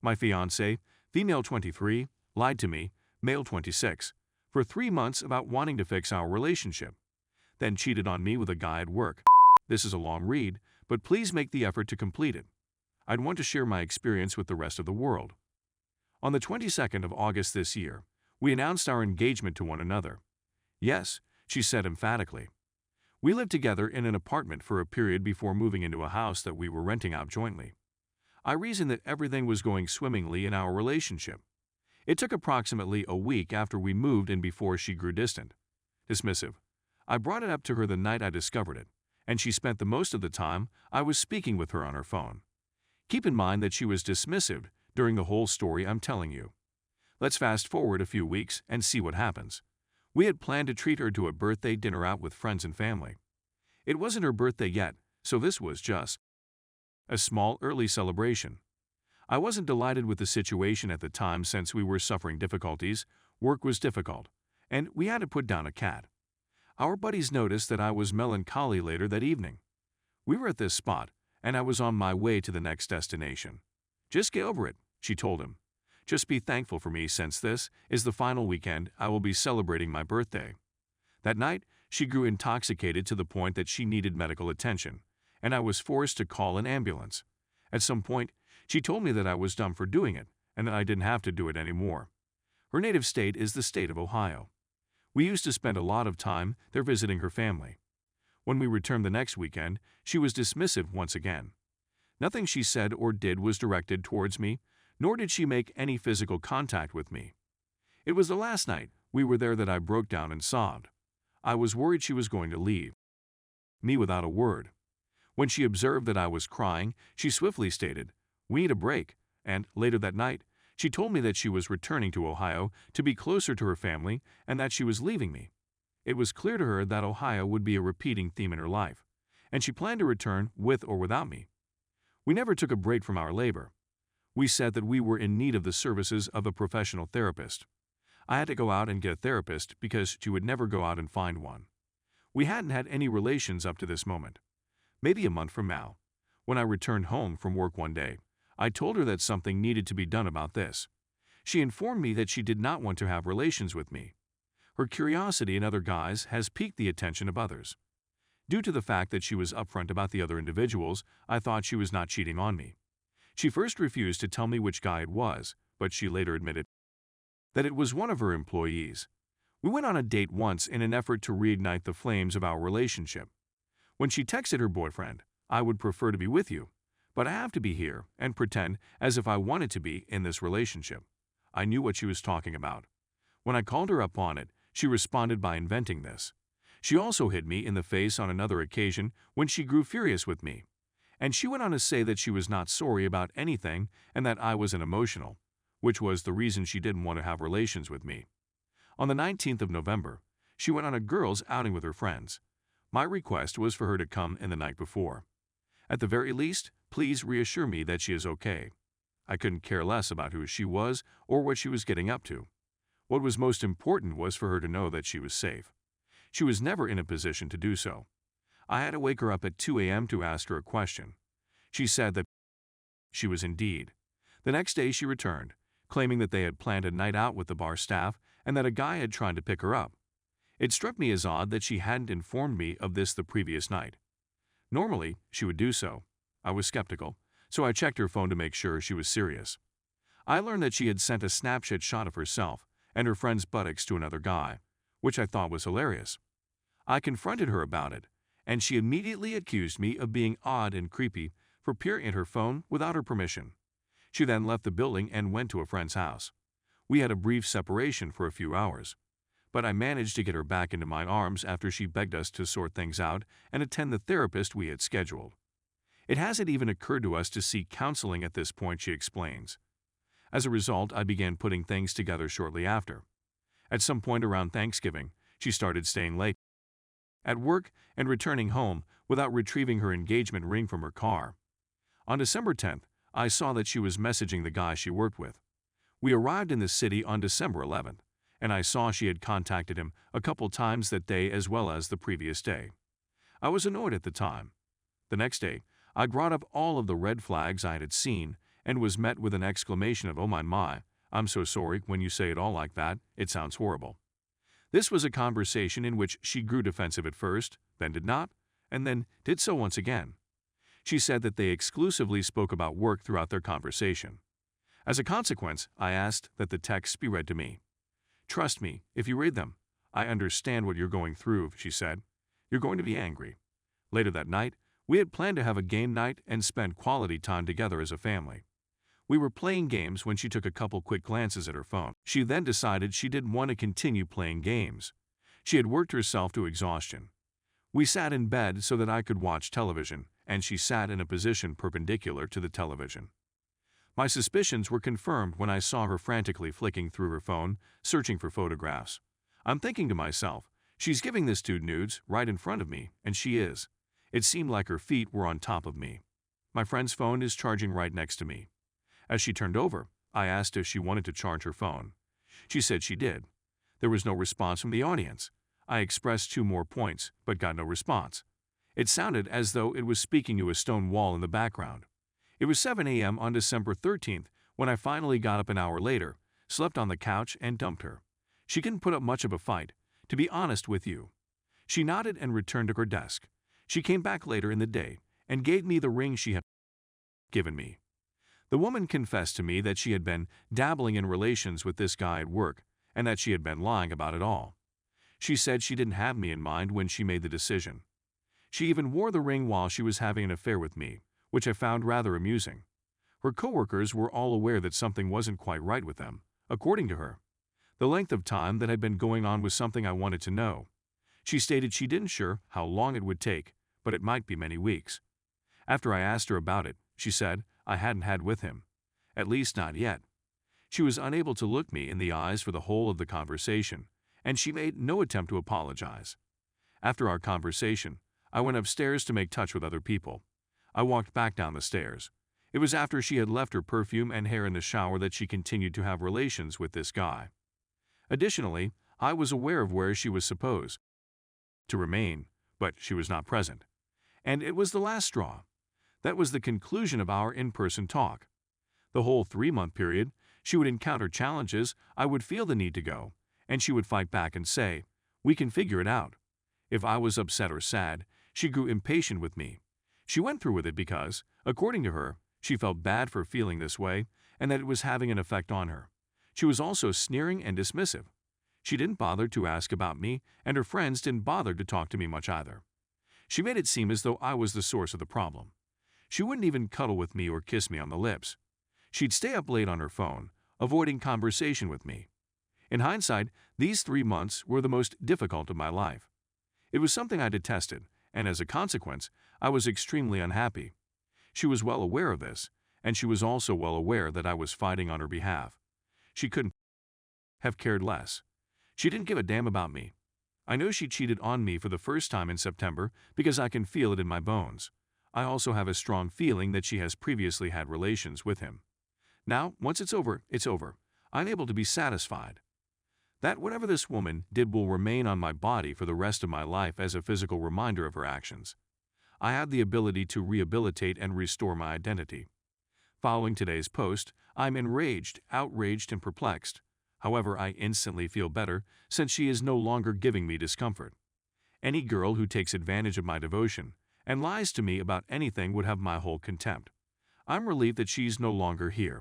My fiancé, female 23, lied to me, male 26, for 3 months about wanting to fix our relationship, then cheated on me with a guy at work. This is a long read, but please make the effort to complete it. I'd want to share my experience with the rest of the world. On the 22nd of August this year, we announced our engagement to one another. Yes, she said emphatically. We lived together in an apartment for a period before moving into a house that we were renting out jointly. I reasoned that everything was going swimmingly in our relationship. It took approximately a week after we moved in before she grew distant, dismissive. I brought it up to her the night I discovered it, and she spent the most of the time I was speaking with her on her phone. Keep in mind that she was dismissive during the whole story I'm telling you. Let's fast forward a few weeks and see what happens. We had planned to treat her to a birthday dinner out with friends and family. It wasn't her birthday yet, so this was just a small early celebration. I wasn't delighted with the situation at the time since we were suffering difficulties, work was difficult, and we had to put down a cat. Our buddies noticed that I was melancholy later that evening. We were at this spot, and I was on my way to the next destination. Just get over it, she told him. Just be thankful for me since this is the final weekend I will be celebrating my birthday. That night, she grew intoxicated to the point that she needed medical attention, and I was forced to call an ambulance. At some point, she told me that I was dumb for doing it and that I didn't have to do it anymore. Her native state is the state of Ohio. We used to spend a lot of time there visiting her family. When we returned the next weekend, she was dismissive once again. Nothing she said or did was directed towards me, nor did she make any physical contact with me. It was the last night we were there that I broke down and sobbed. I was worried she was going to leave me without a word. When she observed that I was crying, she swiftly stated, "We need a break," and later that night, she told me that she was returning to Ohio to be closer to her family and that she was leaving me. It was clear to her that Ohio would be a repeating theme in her life, and she planned to return with or without me. We never took a break from our labor. We said that we were in need of the services of a professional therapist. I had to go out and get a therapist because she would never go out and find one. We hadn't had any relations up to this moment. Maybe a month from now, when I returned home from work one day, I told her that something needed to be done about this. She informed me that she did not want to have relations with me. Her curiosity in other guys has piqued the attention of others. Due to the fact that she was upfront about the other individuals, I thought she was not cheating on me. She first refused to tell me which guy it was, but she later admitted that it was one of her employees. We went on a date once in an effort to reignite the flames of our relationship. When she texted her boyfriend, "I would prefer to be with you, but I have to be here and pretend as if I wanted to be in this relationship." I knew what she was talking about. When I called her up on it, she responded by inventing this. She also hit me in the face on another occasion when she grew furious with me. And she went on to say that she was not sorry about anything and that I was emotional, which was the reason she didn't want to have relations with me. On the 19th of November, she went on a girls' outing with her friends. My request was for her to come in the night before. At the very least, please reassure me that she is okay. I couldn't care less about who she was or what she was getting up to. What was most important was for her to know that she was safe. She was never in a position to do so. I had to wake her up at 2 a.m. to ask her a question. She said that she was indeed. The next day she returned, claiming that they had planned a night out with the bar staff and that a guy had tried to pick her up. It struck me as odd that she hadn't informed me of this the previous night. Normally, she would do so. I was skeptical, so I checked her phone to make sure she was serious. I learned that she had sent a Snapchat shot of herself and her friend's buttocks to another guy, which I thought was hilarious. I confronted her about it, and she immediately accused me of being odd and creepy for peering at her phone without her permission. She then left the building and went to a friend's house. We had a brief separation for a few hours, but I managed to get her back into my arms after she begged us to sort things out and attend the therapist we had scheduled. It hasn't even occurred to us to seek counseling at this point, she explains. As a result, I began putting things together shortly after. At some point around Thanksgiving, she started staying late at work and returning home without retrieving her engagement ring from her car. On December 10th, I saw that she was messaging the guy she worked with. We arrived in the city on December 11th, and I saw she had contacted him a couple times that day as well as the previous day. I was annoyed at the time. The next day, I brought up all of the red flags I had seen and was met with an exclamation of "Oh my, I'm so sorry when you say it all like that, it sounds horrible." This was a conversation in which she grew defensive at first, then did not, and then did so once again. She said that they exclusively spoke about work throughout their conversation. As a consequence, I asked that the texts be read to me. "Trust me, if you read them, I understand what you're going through," she said. "You're going to be angry." Later that night, we had planned to have a game night and spend quality time together as a family. We were playing games when she took a couple quick glances at her phone. She then decided she didn't want to continue playing games. She had worked herself to exhaustion. We sat in bed so that I could watch television, and she sat in a position perpendicular to the television. My suspicions were confirmed when I saw her frantically flicking through her phone, searching for photographs. I'm thinking to myself, she's giving this dude nudes right in front of me, and she is. It seemed like her feet were on top of me. My friend's phone is charging right next to me. As she turned over, I asked if she wanted to charge her phone. She said she did. There was no response from the audience. I expressed 2 more points, but got no response. It sounded as though it was speaking to a stone wall in the background. It was 7 a.m. on December 13th when I finally got up an hour later, slept on the couch, and dumped her. She couldn't put up much of a fight, to be honest with you. She nodded and returned to her desk. She came back later in the day and gave me the ring she had given me. The woman confessed to me that she had been dabbling in relations with this guy at work and that she had been lying about it all. She said she didn't have me in mind when she made the decision. She even wore the ring while she was having an affair with me, which I found rather amusing. Her coworkers were all aware that something wasn't quite right with them, according to her. The length of time that had been going on was something I wanted to know. She stated she didn't sure how long it would take, but it might be many weeks. After I asked her about it, she said I hadn't had with him. At least not yet. She was unable to look me in the eyes for the whole of the conversation, and she made no attempt to apologize. After our conversation, I went upstairs to make touch with other people. I walked back down the stairs. It was after she had left her perfume and hair in the shower that she continued to have relations with this guy. Additionally, I was aware of where she was supposed to remain, but she was not present. And it was the last straw. That was the conclusion of our in-person talk. The whole 3-month period, she would encounter challenges, I would feel the need to go, and she would fight back and say, "We can figure it out." If I was upset or sad, she grew impatient with me. She went through with it because, according to her, she felt bad for feeling this way and that it was having an effect on her. She was also sneering and dismissive. She didn't bother to ask about me, and her friends didn't bother to talk to me much either. She made it seem as though I was the source of the problem. She wouldn't even cuddle with me or kiss me on the lips. She'd stay up late on her phone, avoiding conversation with me. In hindsight, these 3 months were the most difficult of my life. It was something I detested, and as a consequence, I was extremely unhappy. She was well aware of this, and she was also well aware that I was fighting on her behalf. She couldn't have cared less. She didn't give a damn about me. I know she cheated on me for the first time in September because I can feel it in my bones. I also have a strong feeling that she has previously had relations with him. Now, once it's over, it's over. I'm able to be satisfied. That whatever this woman did will remain on my body for the rest of my life as a physical reminder of her actions. I have the ability to rehabilitate and restore my identity. Following today's post, I'm enraged, outraged, and perplexed. However, I instantly feel better since she is no longer giving me discomfort. Any girl who takes advantage of my devotion and lies to me about anything would have my whole contempt. I'm relieved that she's no longer here.